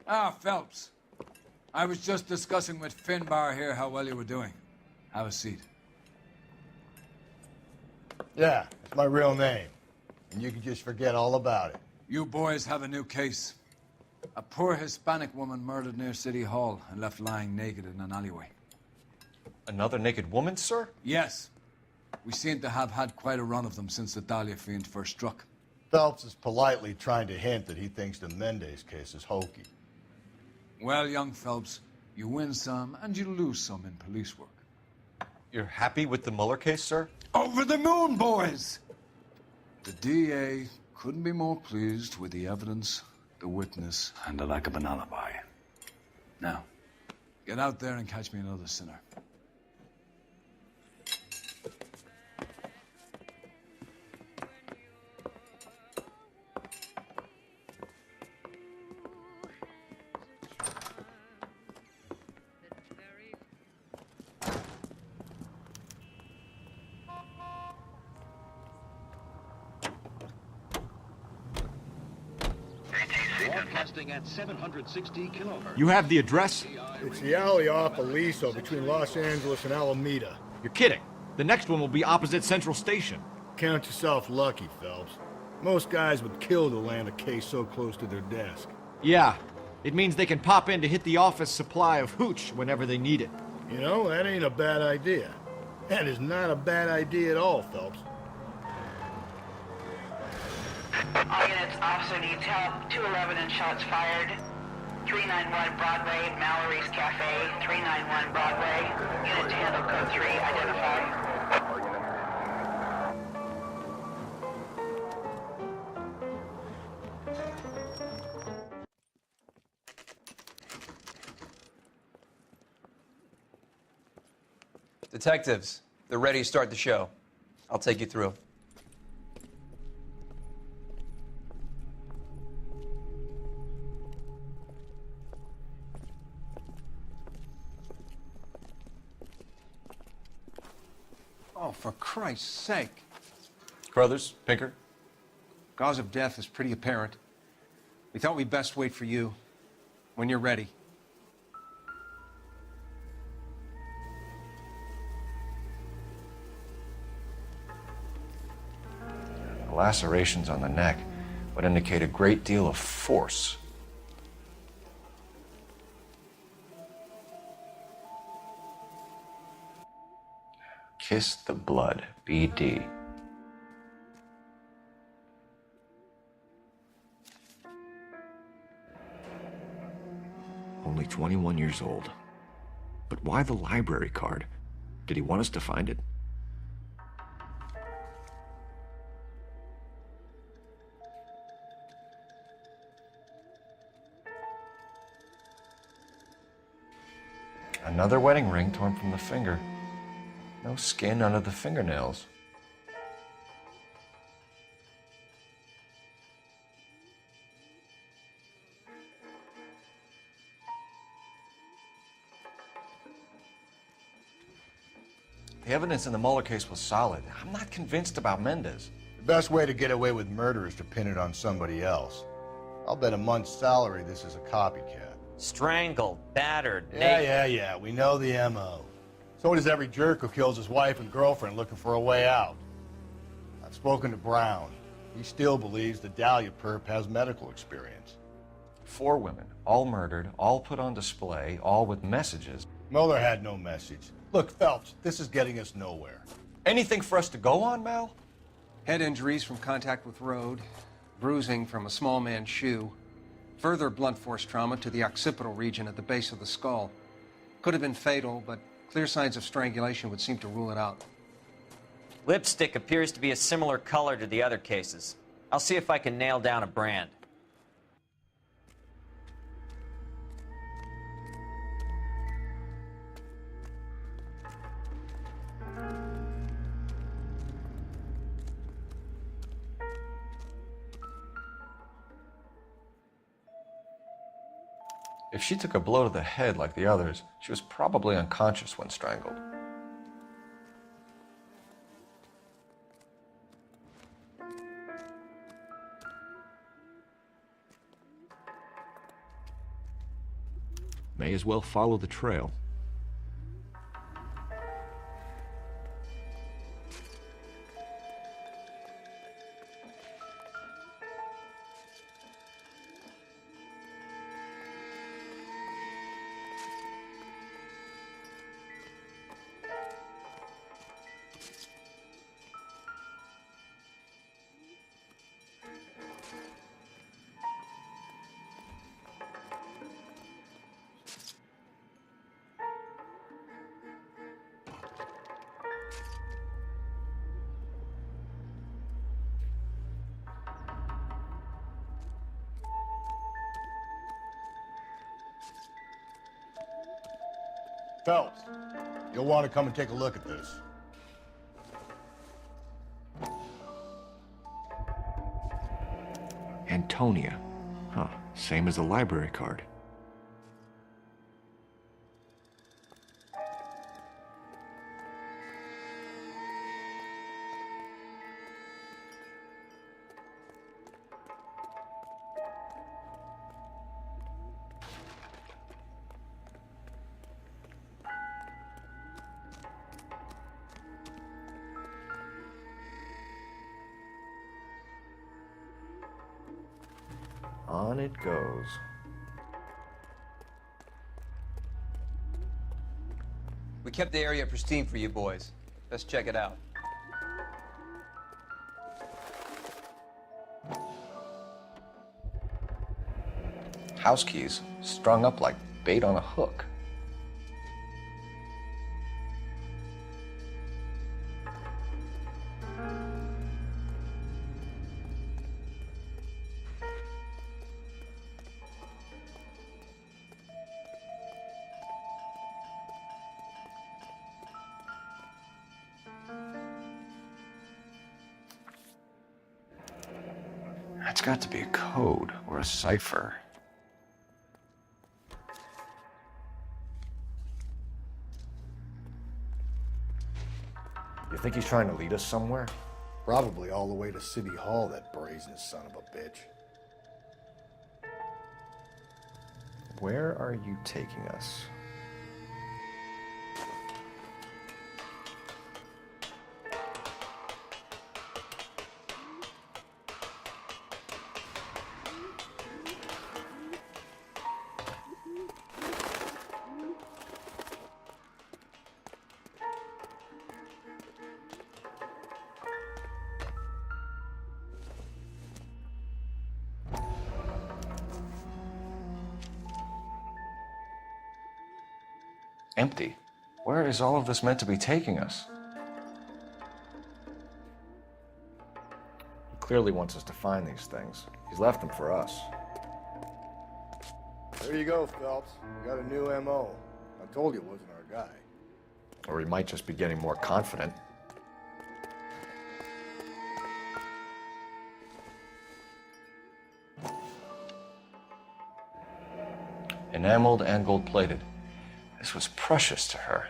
Ah, Phelps. I was just discussing with Finbar here how well you were doing. Have a seat. Yeah, it's my real name. And you can just forget all about it. You boys have a new case. A poor Hispanic woman murdered near City Hall and left lying naked in an alleyway. Another naked woman, sir? Yes. We seem to have had quite a run of them since the Dahlia fiend first struck. Phelps is politely trying to hint that he thinks the Mendez case is hokey. Well, young Phelps, you win some and you lose some in police work. You're happy with the Mueller case, sir? Over the moon, boys! The DA couldn't be more pleased with the evidence, the witness, and the lack of an alibi. Now, get out there and catch me another sinner. Broadcasting at 760 kilohertz. You have the address? It's the alley off Aliso between Los Angeles and Alameda. You're kidding. The next one will be opposite Central Station. Count yourself lucky, Phelps. Most guys would kill to land a case so close to their desk. Yeah, it means they can pop in to hit the office supply of hooch whenever they need it. You know, that ain't a bad idea. That is not a bad idea at all, Phelps. All units, officer needs help. 211 and shots fired. 391 Broadway, Mallory's Cafe. 391 Broadway. Unit to handle code 3, identify. Detectives, they're ready to start the show. I'll take you through. Oh, for Christ's sake. Carruthers, Pinker? Cause of death is pretty apparent. We thought we'd best wait for you. When you're ready. The lacerations on the neck would indicate a great deal of force. Kiss the blood, BD. Only 21 years old. But why the library card? Did he want us to find it? Another wedding ring torn from the finger. No skin under the fingernails. The evidence in the Mueller case was solid. I'm not convinced about Mendez. The best way to get away with murder is to pin it on somebody else. I'll bet a month's salary this is a copycat. Strangled, battered, Yeah, we know the M.O. So does every jerk who kills his wife and girlfriend looking for a way out. I've spoken to Brown. He still believes the Dahlia perp has medical experience. 4 women, all murdered, all put on display, all with messages. Mueller had no message. Look, Phelps, this is getting us nowhere. Anything for us to go on, Mal? Head injuries from contact with road, bruising from a small man's shoe, further blunt force trauma to the occipital region at the base of the skull. Could have been fatal, but clear signs of strangulation would seem to rule it out. Lipstick appears to be a similar color to the other cases. I'll see if I can nail down a brand. If she took a blow to the head like the others, she was probably unconscious when strangled. May as well follow the trail. Phelps, you'll want to come and take a look at this. Antonia. Huh, same as the library card. On it goes. We kept the area pristine for you boys. Let's check it out. House keys strung up like bait on a hook. That's got to be a code or a cipher. You think he's trying to lead us somewhere? Probably all the way to City Hall, that brazen son of a bitch. Where are you taking us? Empty. Where is all of this meant to be taking us? He clearly wants us to find these things. He's left them for us. There you go, Phelps. We got a new M.O. I told you it wasn't our guy. Or he might just be getting more confident. Enameled and gold-plated. This was precious to her.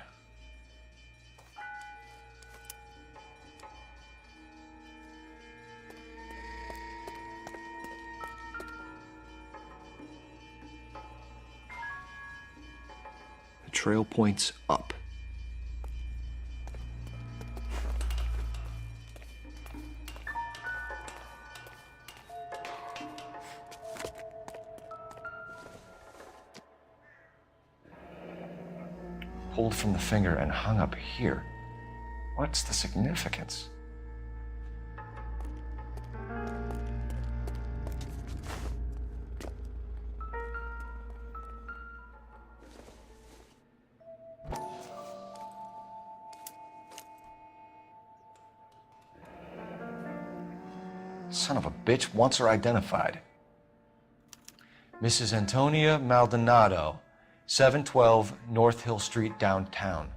The trail points up. Pulled from the finger and hung up here. What's the significance? Son of a bitch wants her identified. Mrs. Antonia Maldonado, 712 North Hill Street, downtown.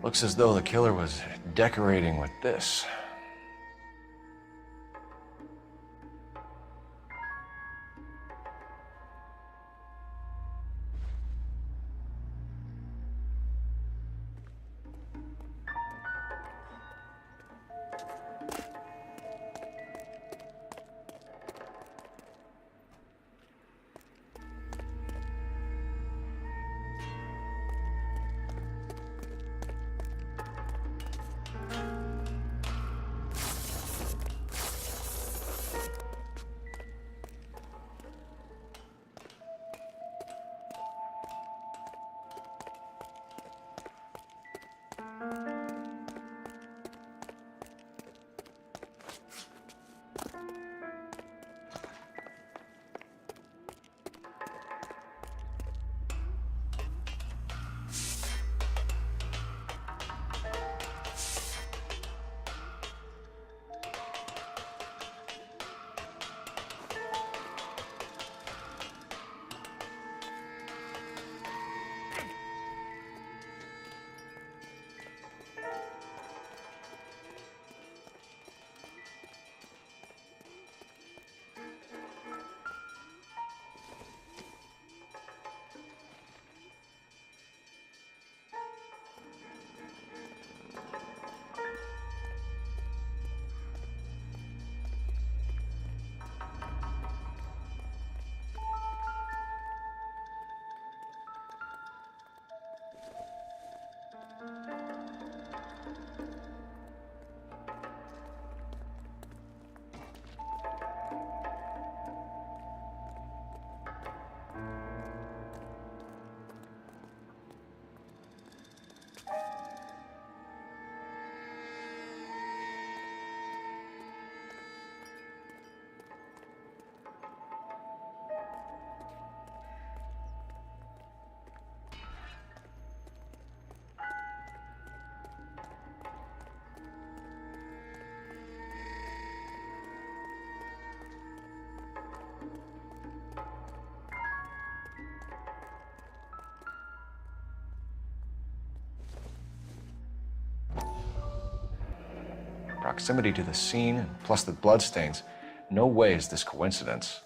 Looks as though the killer was decorating with this. Proximity to the scene, plus the bloodstains. No way is this coincidence.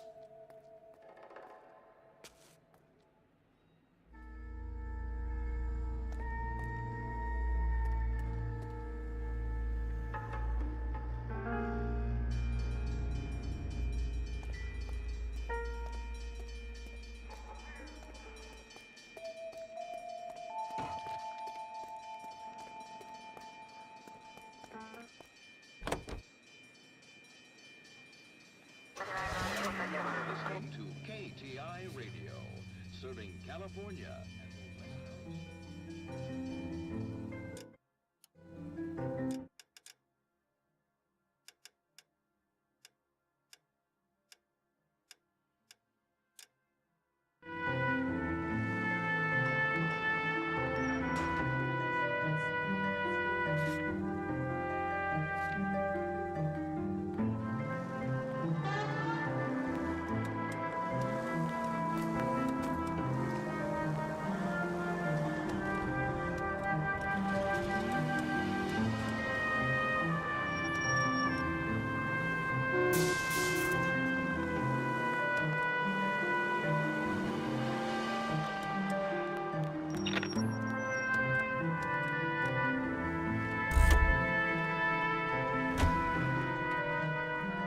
Listening to KTI Radio, serving California and the West Coast.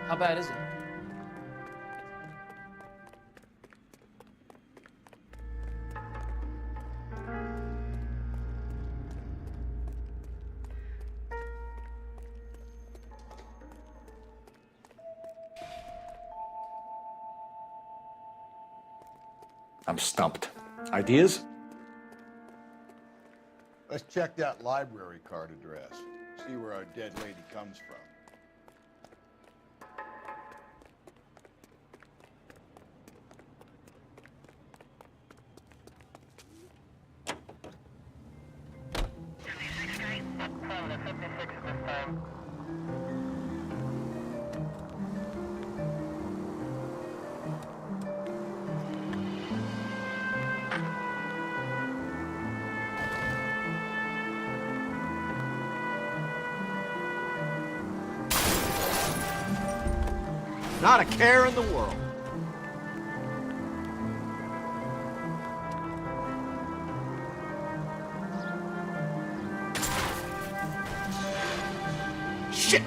How bad is it? I'm stumped. Ideas? Let's check that library card address. See where our dead lady comes from. Not a care in the world. Shit!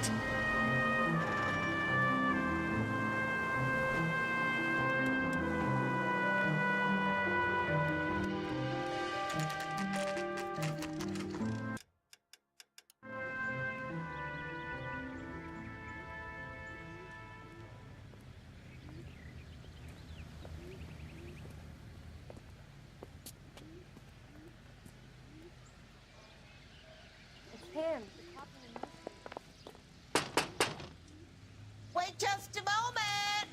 Wait just a moment.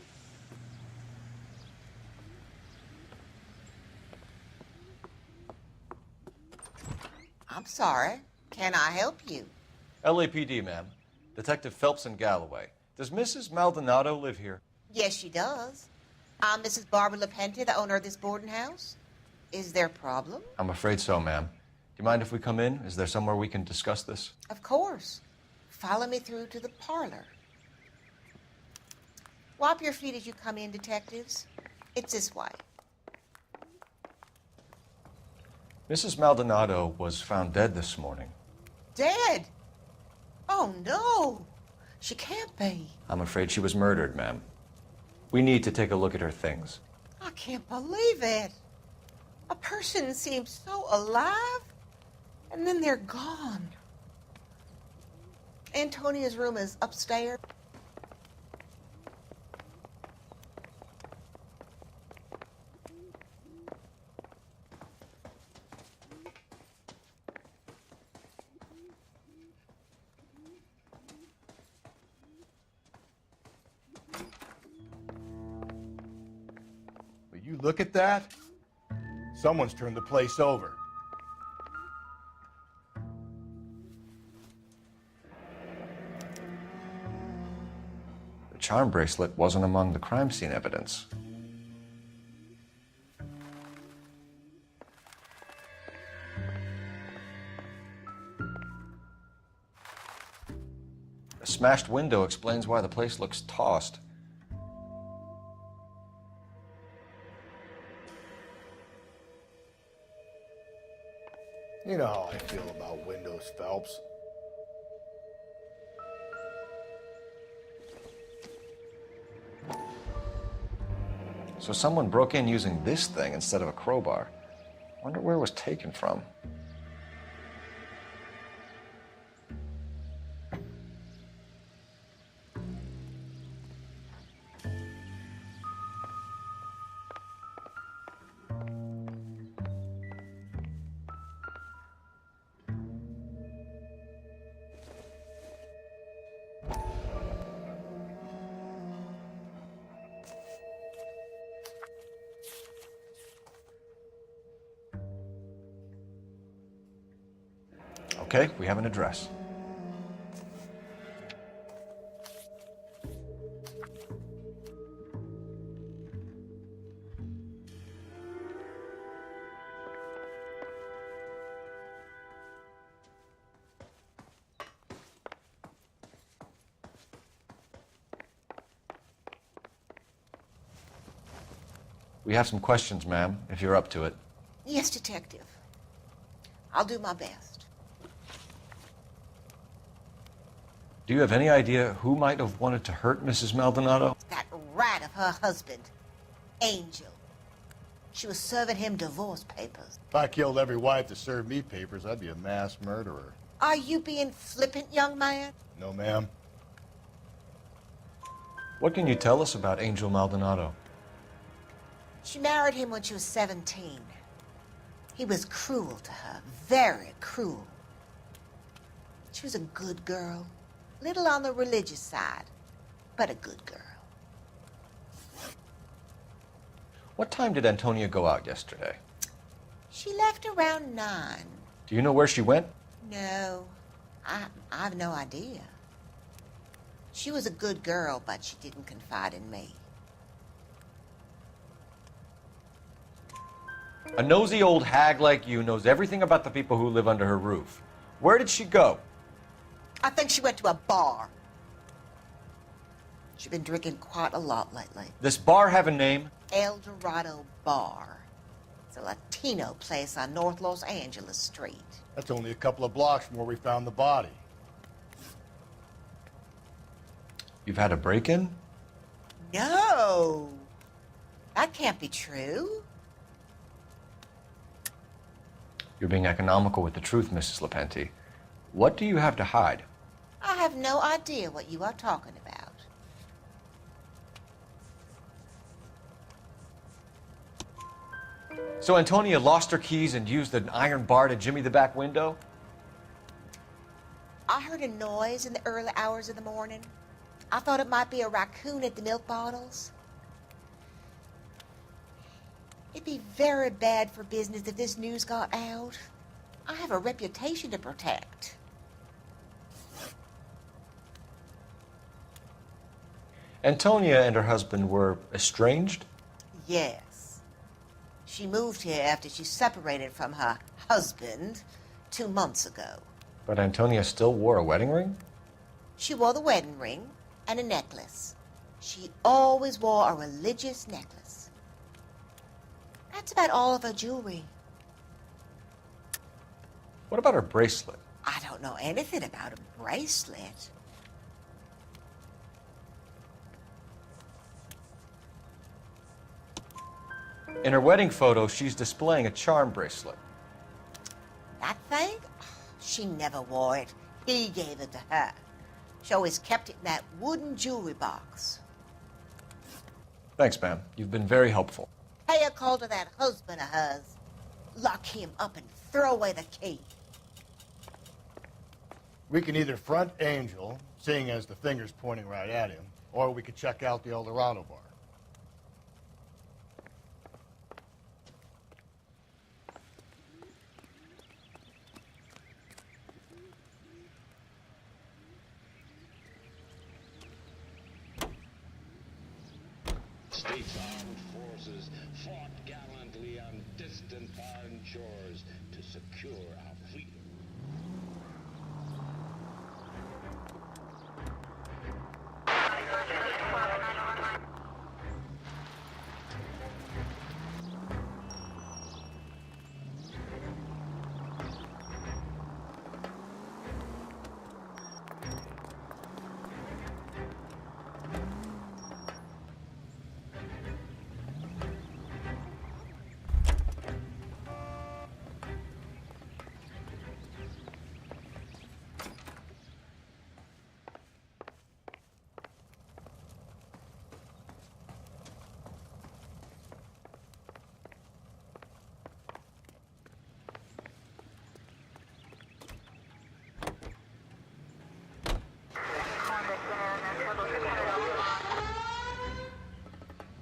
I'm sorry. Can I help you? LAPD, ma'am. Detective Phelps in Galloway. Does Mrs. Maldonado live here? Yes, she does. I'm Mrs. Barbara LaPente, the owner of this boarding house. Is there a problem? I'm afraid so, ma'am. Do you mind if we come in? Is there somewhere we can discuss this? Of course. Follow me through to the parlor. Wipe your feet as you come in, detectives. It's this way. Mrs. Maldonado was found dead this morning. Dead? Oh, no. She can't be. I'm afraid she was murdered, ma'am. We need to take a look at her things. I can't believe it. A person seems so alive, and then they're gone. Antonia's room is upstairs. Will you look at that? Someone's turned the place over. The charm bracelet wasn't among the crime scene evidence. The smashed window explains why the place looks tossed. You know how I feel about windows, Phelps. So someone broke in using this thing instead of a crowbar. Wonder where it was taken from. Okay, we have an address. We have some questions, ma'am, if you're up to it. Yes, detective. I'll do my best. Do you have any idea who might have wanted to hurt Mrs. Maldonado? That rat of her husband, Angel. She was serving him divorce papers. If I killed every wife to serve me papers, I'd be a mass murderer. Are you being flippant, young man? No, ma'am. What can you tell us about Angel Maldonado? She married him when she was 17. He was cruel to her, very cruel. She was a good girl, little on the religious side, but a good girl. What time did Antonia go out yesterday? She left around 9. Do you know where she went? No, I've no idea. She was a good girl, but she didn't confide in me. A nosy old hag like you knows everything about the people who live under her roof. Where did she go? I think she went to a bar. She's been drinking quite a lot lately. This bar have a name? El Dorado Bar. It's a Latino place on North Los Angeles Street. That's only a couple of blocks from where we found the body. You've had a break-in? No! That can't be true. You're being economical with the truth, Mrs. Lepenti. What do you have to hide? I have no idea what you are talking about. So Antonia lost her keys and used an iron bar to jimmy the back window? I heard a noise in the early hours of the morning. I thought it might be a raccoon at the milk bottles. It'd be very bad for business if this news got out. I have a reputation to protect. Antonia and her husband were estranged? Yes. She moved here after she separated from her husband 2 months ago. But Antonia still wore a wedding ring? She wore the wedding ring and a necklace. She always wore a religious necklace. That's about all of her jewelry. What about her bracelet? I don't know anything about a bracelet. In her wedding photo, she's displaying a charm bracelet. That thing? She never wore it. He gave it to her. She always kept it in that wooden jewelry box. Thanks, ma'am. You've been very helpful. Pay a call to that husband of hers. Lock him up and throw away the key. We can either front Angel, seeing as the finger's pointing right at him, or we could check out the El Dorado bar. State's armed forces fought gallantly on distant foreign shores to secure our freedom.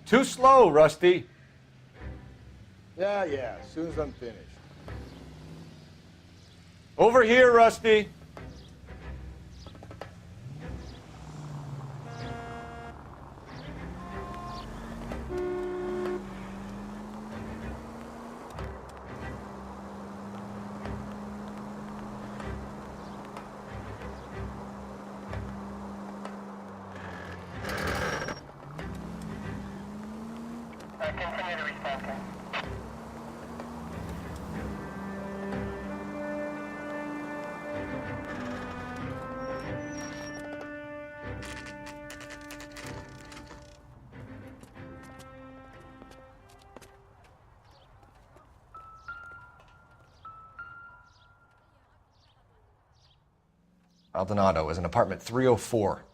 Too slow, Rusty. Yeah, as soon as I'm finished. Over here, Rusty. Continue to respond. Maldonado is in apartment 304.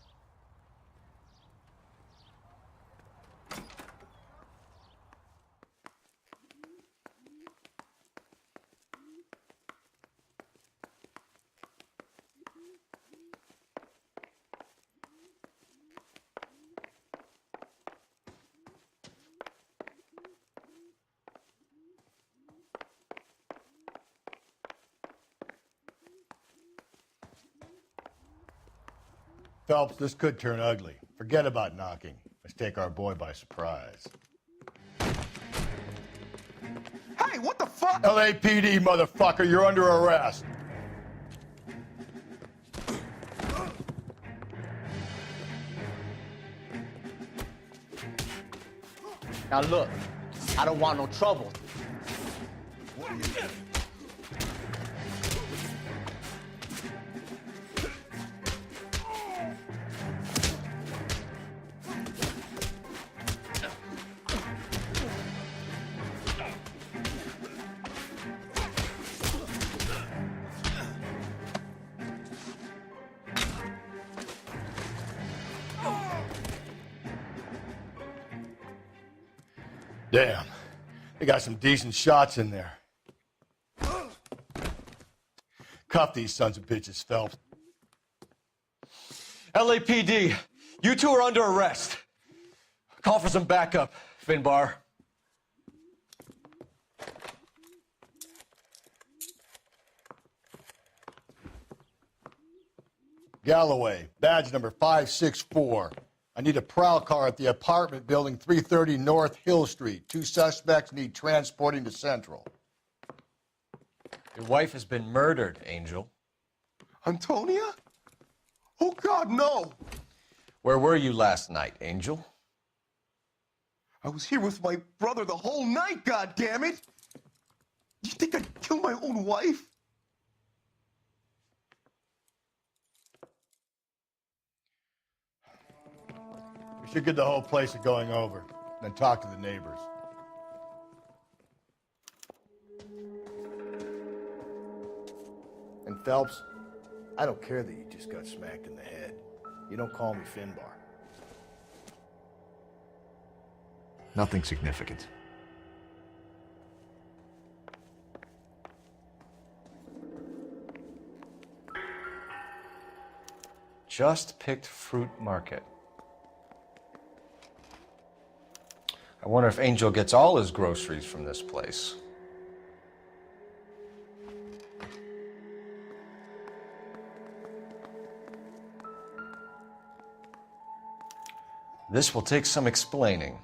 Phelps, this could turn ugly. Forget about knocking. Let's take our boy by surprise. Hey, what the fuck? LAPD, motherfucker, you're under arrest. Now look, I don't want no trouble. Damn, they got some decent shots in there. Cuff these sons of bitches, Phelps. LAPD, you two are under arrest. Call for some backup, Finbar. Galloway, badge number 564. I need a prowl car at the apartment building 330 North Hill Street. 2 suspects need transporting to Central. Your wife has been murdered, Angel. Antonia? Oh, God, no! Where were you last night, Angel? I was here with my brother the whole night, goddammit! You think I'd kill my own wife? We should get the whole place going over, then talk to the neighbors. And Phelps, I don't care that you just got smacked in the head. You don't call me Finbar. Nothing significant. Just picked fruit market. I wonder if Angel gets all his groceries from this place. This will take some explaining.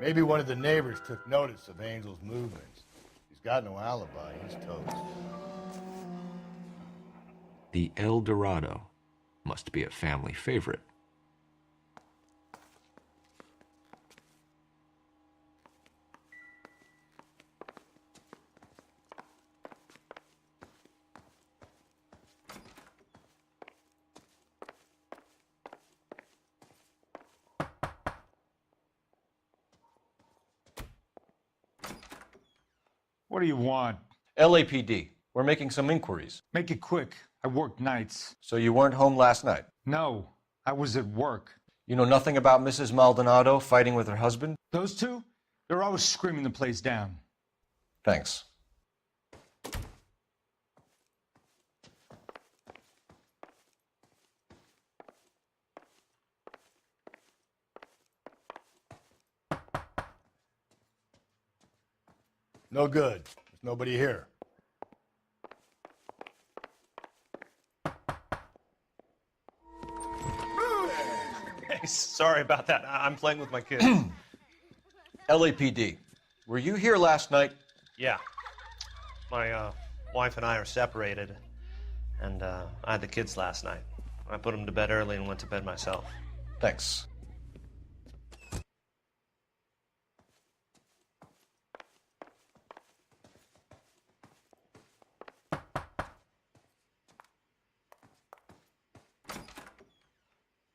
Maybe one of the neighbors took notice of Angel's movements. He's got no alibi. He's toast. The El Dorado must be a family favorite. What do you want? LAPD, we're making some inquiries. Make it quick. I work nights. So you weren't home last night? No, I was at work. You know nothing about Mrs. Maldonado fighting with her husband? Those two? They're always screaming the place down. Thanks. No good. There's nobody here. Hey, sorry about that. I'm playing with my kid. LAPD, were you here last night? Yeah. My wife and I are separated, and I had the kids last night. I put them to bed early and went to bed myself. Thanks.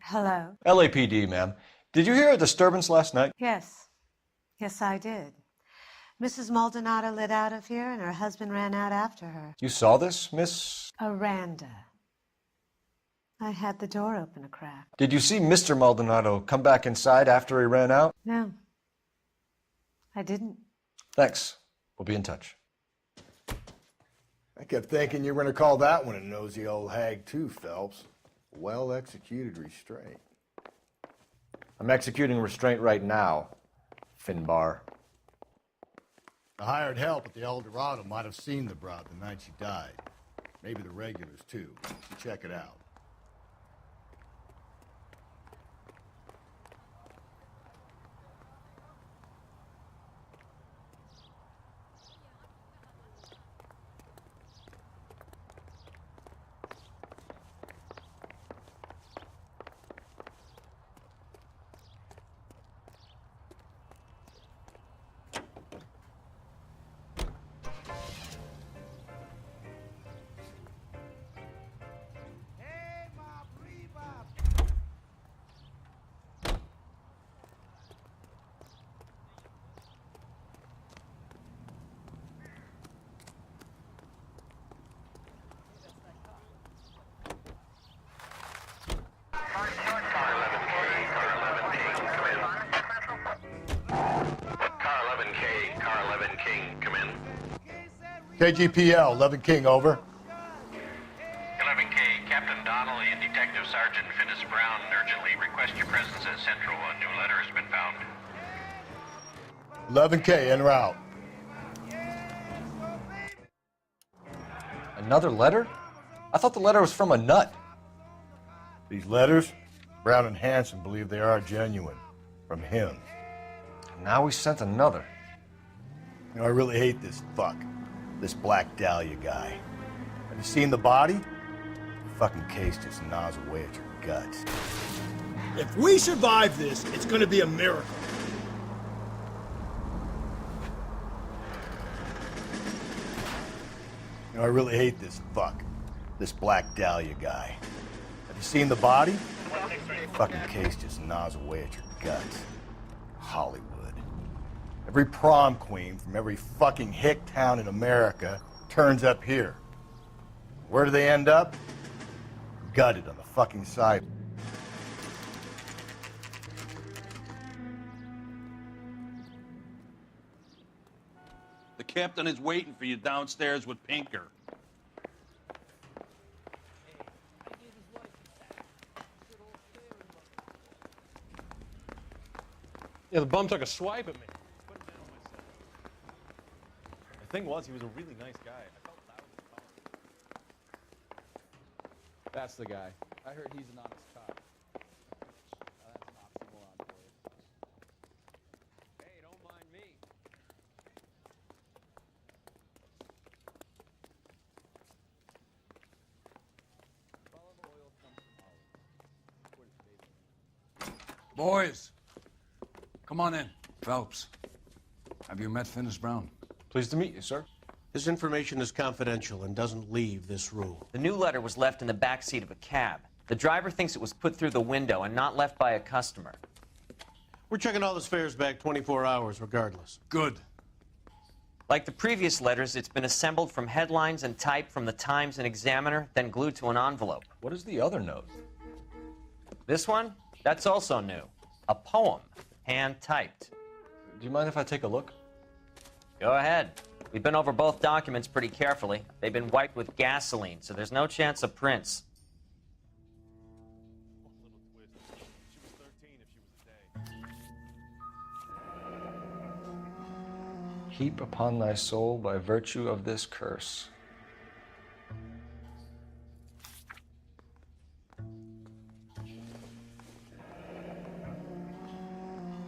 Hello? LAPD, ma'am. Did you hear a disturbance last night? Yes. Yes, I did. Mrs. Maldonado lit out of here, and her husband ran out after her. You saw this, Miss? Aranda. I had the door open a crack. Did you see Mr. Maldonado come back inside after he ran out? No. I didn't. Thanks. We'll be in touch. I kept thinking you were going to call that one a nosy old hag too, Phelps. Well-executed restraint. I'm executing restraint right now, Finbar. The hired help at the El Dorado might have seen the broad the night she died. Maybe the regulars, too. You check it out. KGPL, 11 King, over. 11K, Captain Donnelly and Detective Sergeant Finis Brown urgently request your presence at Central. A new letter has been found. 11K, en route. Another letter? I thought the letter was from a nut. These letters, Brown and Hanson believe they are genuine. From him. Now we sent another. You know, I really hate this fuck. This Black Dahlia guy. Have you seen the body? The fucking case just gnaws away at your guts. If we survive this, it's gonna be a miracle. You know, I really hate this fuck. This Black Dahlia guy. Have you seen the body? The fucking case just gnaws away at your guts. Hollywood. Every prom queen from every fucking hick town in America turns up here. Where do they end up? Gutted on the fucking side. The captain is waiting for you downstairs with Pinker. Yeah, the bum took a swipe at me. The thing was, he was a really nice guy. I felt loud in the car. That's the guy. I heard he's an honest cop. That's an oxymoron for you. Hey, don't mind me. Boys, come on in. Phelps, have you met Finis Brown? Pleased to meet you, sir. This information is confidential and doesn't leave this room. The new letter was left in the back seat of a cab. The driver thinks it was put through the window and not left by a customer. We're checking all this fares back 24 hours regardless. Good. Like the previous letters, it's been assembled from headlines and type from the Times and Examiner, then glued to an envelope. What is the other note? This one? That's also new. A poem, hand-typed. Do you mind if I take a look? Go ahead. We've been over both documents pretty carefully. They've been wiped with gasoline, so there's no chance of prints. Heap upon thy soul by virtue of this curse.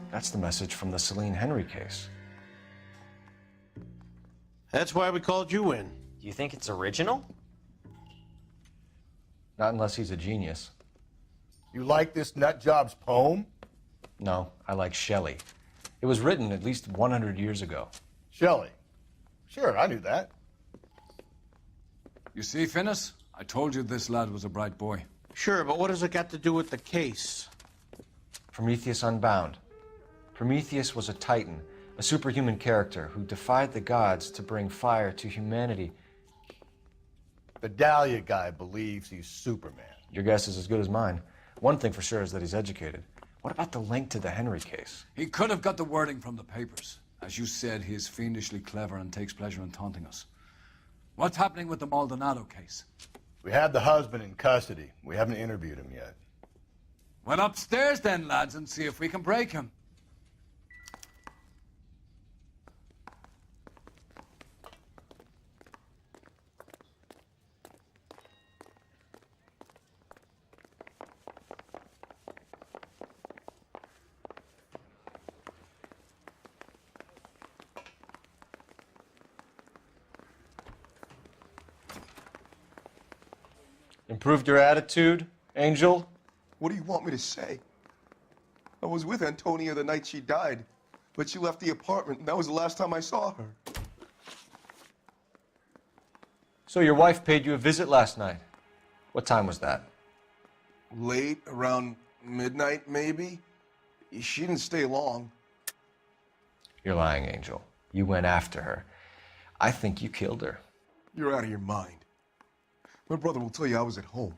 That's the message from the Celine Henry case. That's why we called you in. Do you think it's original? Not unless he's a genius. You like this nutjob's poem? No, I like Shelley. It was written at least 100 years ago. Shelley? Sure, I knew that. You see, Finis? I told you this lad was a bright boy. Sure, but what has it got to do with the case? Prometheus Unbound. Prometheus was a titan, a superhuman character who defied the gods to bring fire to humanity. The Dahlia guy believes he's Superman. Your guess is as good as mine. One thing for sure is that he's educated. What about the link to the Henry case? He could have got the wording from the papers. As you said, he is fiendishly clever and takes pleasure in taunting us. What's happening with the Maldonado case? We have the husband in custody. We haven't interviewed him yet. Well, upstairs then, lads, and see if we can break him. Improved your attitude, Angel? What do you want me to say? I was with Antonia the night she died, but she left the apartment, and that was the last time I saw her. So your wife paid you a visit last night. What time was that? Late, around midnight, maybe? She didn't stay long. You're lying, Angel. You went after her. I think you killed her. You're out of your mind. My brother will tell you I was at home.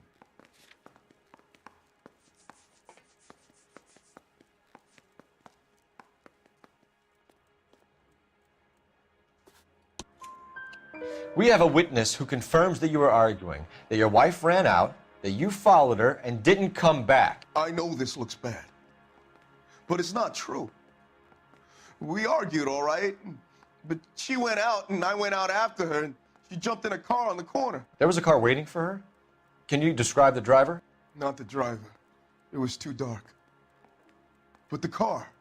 We have a witness who confirms that you were arguing, that your wife ran out, that you followed her, and didn't come back. I know this looks bad, but it's not true. We argued, all right, but she went out and I went out after her and she jumped in a car on the corner. There was a car waiting for her? Can you describe the driver? Not the driver. It was too dark. But the car,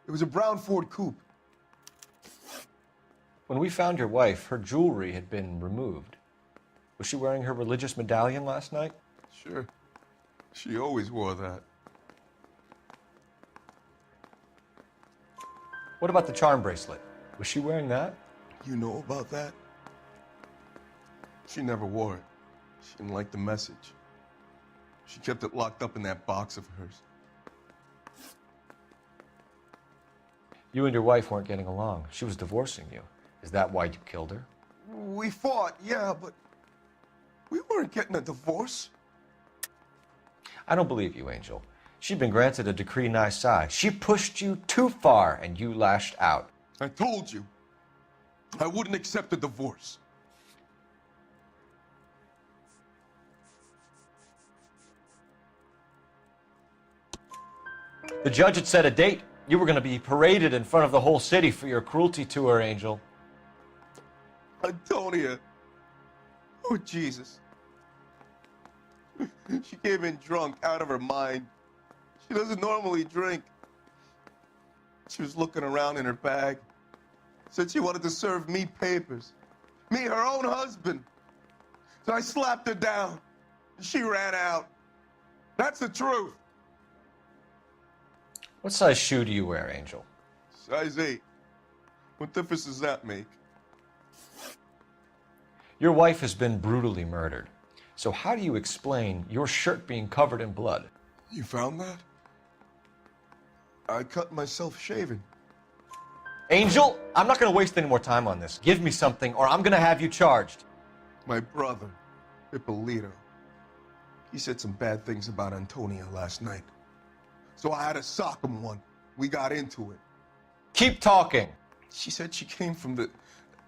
it was a brown Ford Coupe. When we found your wife, her jewelry had been removed. Was she wearing her religious medallion last night? Sure. She always wore that. What about the charm bracelet? Was she wearing that? You know about that? She never wore it. She didn't like the message. She kept it locked up in that box of hers. You and your wife weren't getting along. She was divorcing you. Is that why you killed her? We fought, yeah, but we weren't getting a divorce. I don't believe you, Angel. She'd been granted a decree nisi. She pushed you too far, and you lashed out. I told you, I wouldn't accept a divorce. The judge had set a date. You were going to be paraded in front of the whole city for your cruelty to her, Angel. Antonia. Oh, Jesus. She came in drunk, out of her mind. She doesn't normally drink. She was looking around in her bag. Said she wanted to serve me papers. Me, her own husband. So I slapped her down. She ran out. That's the truth. What size shoe do you wear, Angel? Size 8. What difference does that make? Your wife has been brutally murdered. So how do you explain your shirt being covered in blood? You found that? I cut myself shaving. Angel, I'm not going to waste any more time on this. Give me something or I'm going to have you charged. My brother, Ippolito, he said some bad things about Antonia last night. So I had to sock him one. We got into it. Keep talking. She said she came from the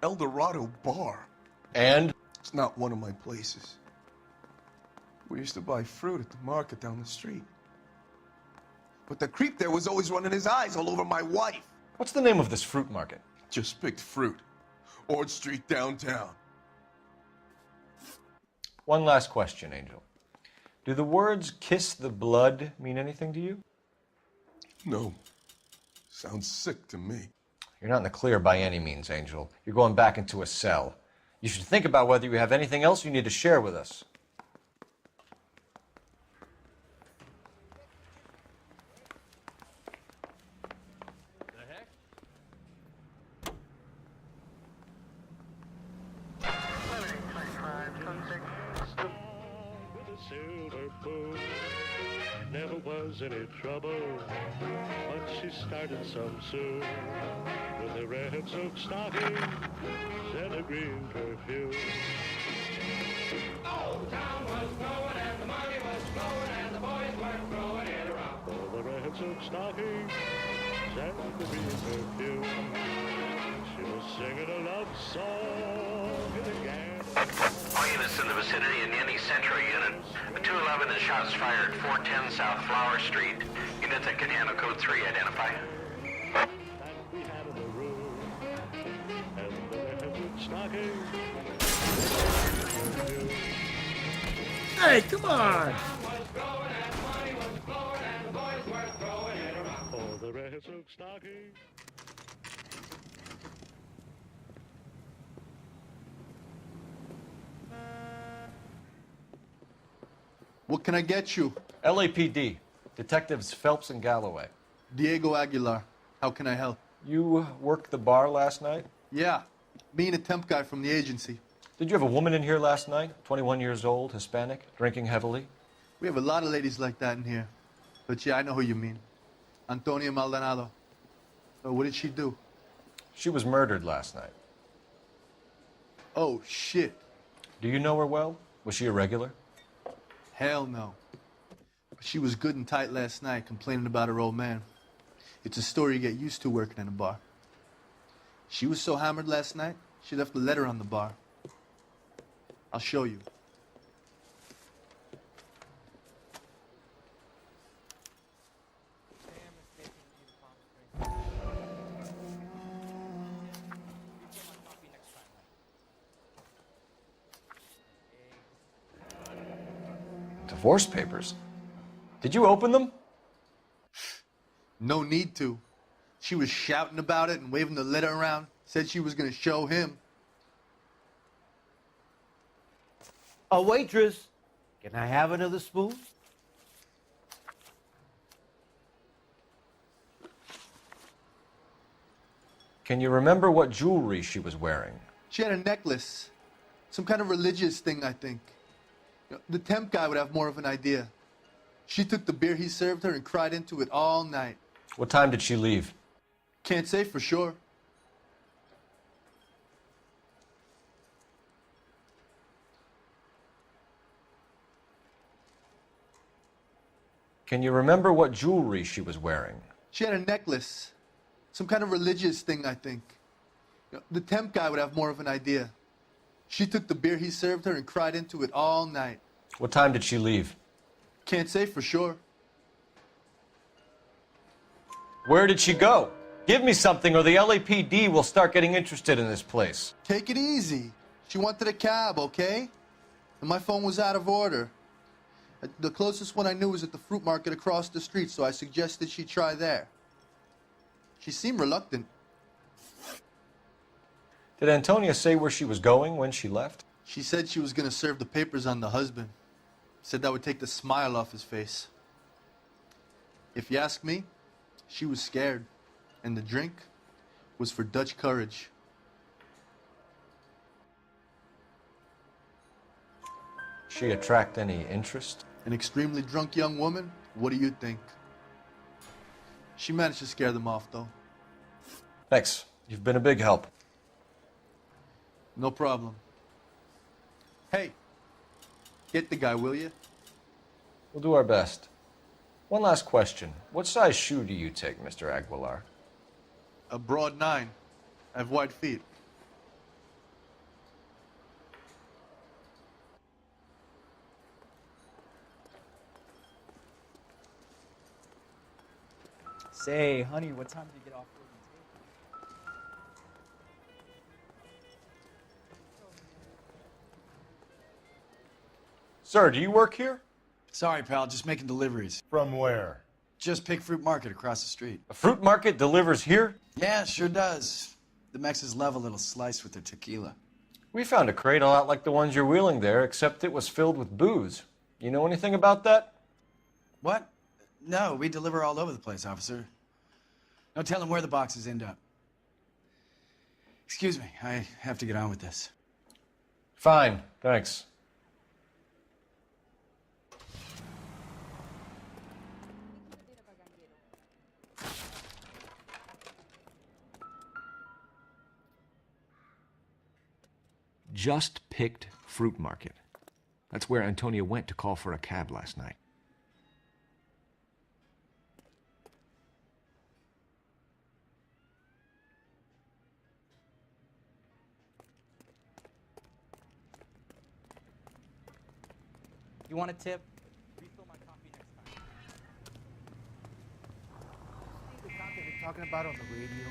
El Dorado bar. And? It's not one of my places. We used to buy fruit at the market down the street. But the creep there was always running his eyes all over my wife. What's the name of this fruit market? Just picked fruit. Ord Street downtown. One last question, Angel. Do the words kiss the blood mean anything to you? No. Sounds sick to me. You're not in the clear by any means, Angel. You're going back into a cell. You should think about whether you have anything else you need to share with us. Never was any trouble, but she started some soon with her red silk stockings and a green perfume. Old town was growing and the money was flowing and the boys were throwing it around. For the red silk stockings and the green perfume, she was singing a love song in the gang. All units in the vicinity in any central unit. A 211 and shots fired, 410 South Flower Street. Unit that can handle code 3, identify. Hey, come on! What can I get you? LAPD. Detectives Phelps and Galloway. Diego Aguilar. How can I help? You worked the bar last night? Yeah. Me and a temp guy from the agency. Did you have a woman in here last night? 21 years old, Hispanic, drinking heavily? We have a lot of ladies like that in here. But yeah, I know who you mean. Antonia Maldonado. So what did she do? She was murdered last night. Oh, shit. Do you know her well? Was she a regular? Hell no. But she was good and tight last night, complaining about her old man. It's a story you get used to working in a bar. She was so hammered last night, she left a letter on the bar. I'll show you. Divorce papers? Did you open them? No need to. She was shouting about it and waving the letter around. Said she was going to show him. A waitress, can I have another spoon? Can you remember what jewelry she was wearing? She had a necklace. Some kind of religious thing, I think. The temp guy would have more of an idea. She took the beer he served her and cried into it all night. What time did she leave? Can't say for sure. Can you remember what jewelry she was wearing? She had a necklace. Some kind of religious thing, I think. The temp guy would have more of an idea. She took the beer he served her and cried into it all night. What time did she leave? Can't say for sure. Where did she go? Give me something or the LAPD will start getting interested in this place. Take it easy. She wanted a cab, okay? And my phone was out of order. The closest one I knew was at the fruit market across the street, so I suggested she try there. She seemed reluctant. Did Antonia say where she was going when she left? She said she was going to serve the papers on the husband. Said that would take the smile off his face. If you ask me, she was scared. And the drink was for Dutch courage. She attract any interest? An extremely drunk young woman? What do you think? She managed to scare them off, though. Thanks. You've been a big help. No problem. Hey, get the guy, will you? We'll do our best. One last question. What size shoe do you take, Mr. Aguilar? A broad 9. I have wide feet. Say, honey, what time did you get off work? Sir, do you work here? Sorry, pal, just making deliveries. From where? Just Pick Fruit Market across the street. A fruit market delivers here? Yeah, sure does. The Mexes love a little slice with their tequila. We found a crate a lot like the ones you're wheeling there, except it was filled with booze. You know anything about that? What? No, we deliver all over the place, officer. No telling where the boxes end up. Excuse me, I have to get on with this. Fine, thanks. Just Picked Fruit Market. That's where Antonia went to call for a cab last night. You want a tip? Refill my coffee next time. See the sound that they're talking about on the radio?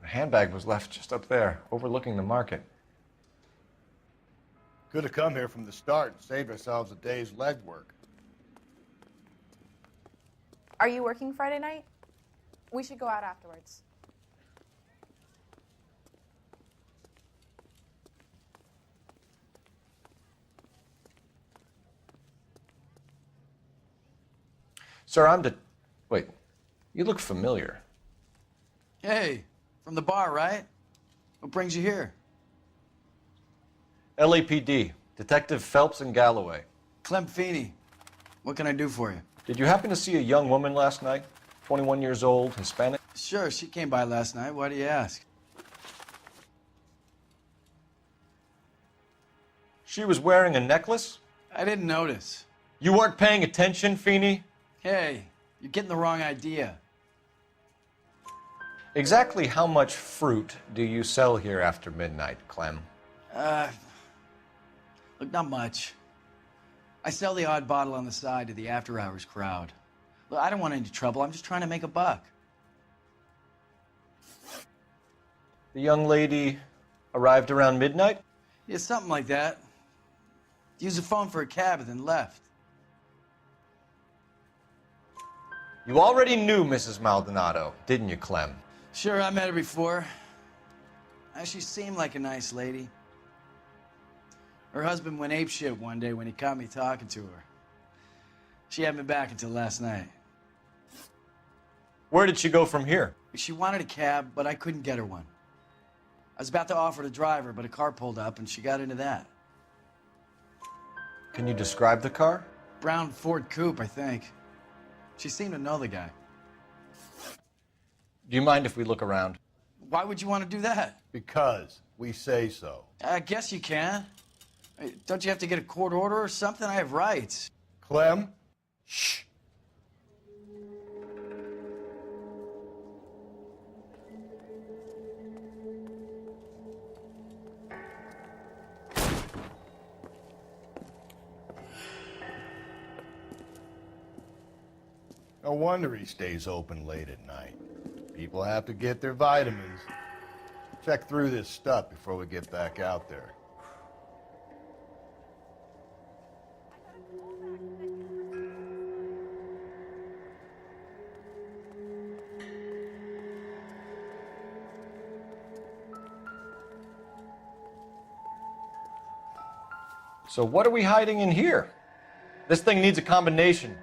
The handbag was left just up there, overlooking the market. Could have come here from the start and saved ourselves a day's legwork. Are you working Friday night? We should go out afterwards. Sir, Wait, you look familiar. Hey, from the bar, right? What brings you here? LAPD, Detective Phelps and Galloway. Clem Feeny. What can I do for you? Did you happen to see a young woman last night? 21 years old, Hispanic? Sure, she came by last night. Why do you ask? She was wearing a necklace? I didn't notice. You weren't paying attention, Feeny? Hey, you're getting the wrong idea. Exactly how much fruit do you sell here after midnight, Clem? Look, not much. I sell the odd bottle on the side to the after-hours crowd. Look, I don't want any trouble. I'm just trying to make a buck. The young lady arrived around midnight? Yeah, something like that. Used the phone for a cab and then left. You already knew Mrs. Maldonado, didn't you, Clem? Sure, I met her before. She seemed like a nice lady. Her husband went apeshit one day when he caught me talking to her. She hadn't been back until last night. Where did she go from here? She wanted a cab, but I couldn't get her one. I was about to offer to drive her, but a car pulled up and she got into that. Can you describe the car? Brown Ford Coupe, I think. She seemed to know the guy. Do you mind if we look around? Why would you want to do that? Because we say so. I guess you can. Don't you have to get a court order or something? I have rights. Clem? Shh. No wonder he stays open late at night. People have to get their vitamins. Check through this stuff before we get back out there. So what are we hiding in here? This thing needs a combination.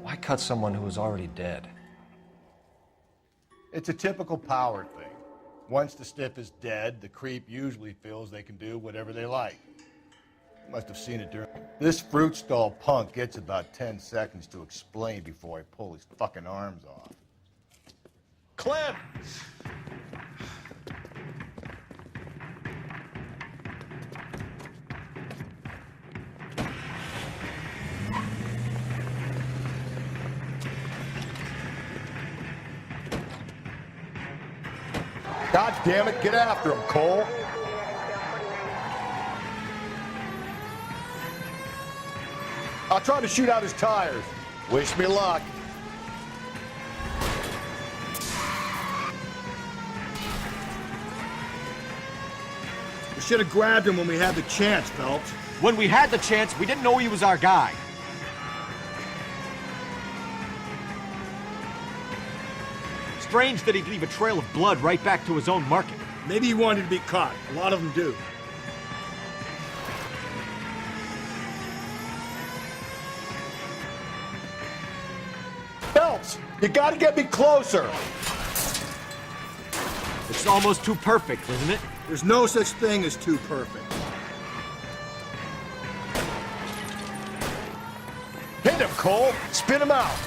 Why cut someone who was already dead? It's a typical power thing. Once the stiff is dead, the creep usually feels they can do whatever they like. You must have seen it during... This fruit stall punk gets about 10 seconds to explain before I pull his fucking arms off. Clem! God damn it, get after him, Cole. I'll try to shoot out his tires. Wish me luck. We should have grabbed him when we had the chance, Phelps. When we had the chance, we didn't know he was our guy. Strange that he'd leave a trail of blood right back to his own market. Maybe he wanted to be caught. A lot of them do. Phelps, you gotta get me closer. It's almost too perfect, isn't it? There's no such thing as too perfect. Hit him, Cole. Spin him out.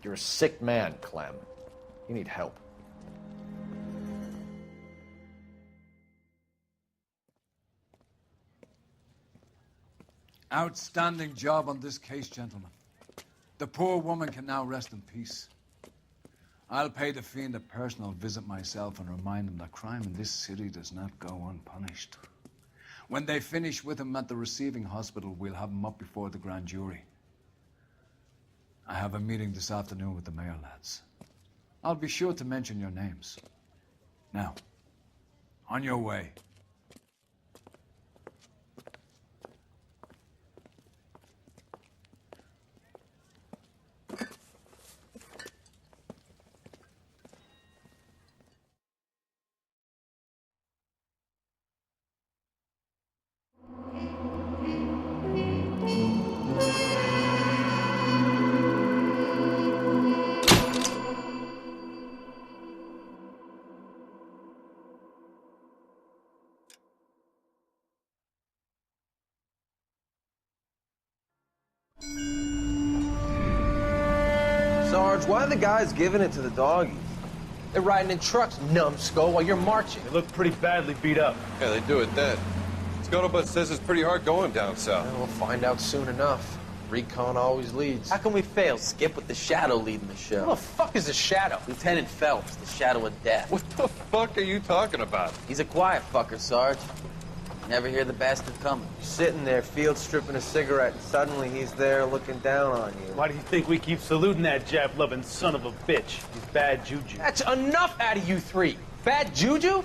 You're a sick man, Clem. You need help. Outstanding job on this case, gentlemen. The poor woman can now rest in peace. I'll pay the fiend a personal visit myself and remind him that crime in this city does not go unpunished. When they finish with him at the receiving hospital, we'll have him up before the grand jury. I have a meeting this afternoon with the mayor lads. I'll be sure to mention your names. Now, on your way. Sarge, why are the guys giving it to the doggies? They're riding in trucks, numbskull, while you're marching. They look pretty badly beat up. Yeah, they do it then. Scuttlebutt says it's pretty hard going down south. We'll find out soon enough. Recon always leads. How can we fail, Skip, with the Shadow leading the show? Who the fuck is a Shadow? Lieutenant Phelps, the Shadow of Death. What the fuck are you talking about? He's a quiet fucker, Sarge. Never hear the bastard coming. You're sitting there, field stripping a cigarette, and suddenly he's there looking down on you. Why do you think we keep saluting that Jap-loving son of a bitch? He's bad juju. That's enough out of you three. Bad juju?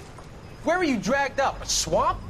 Where were you dragged up? A swamp?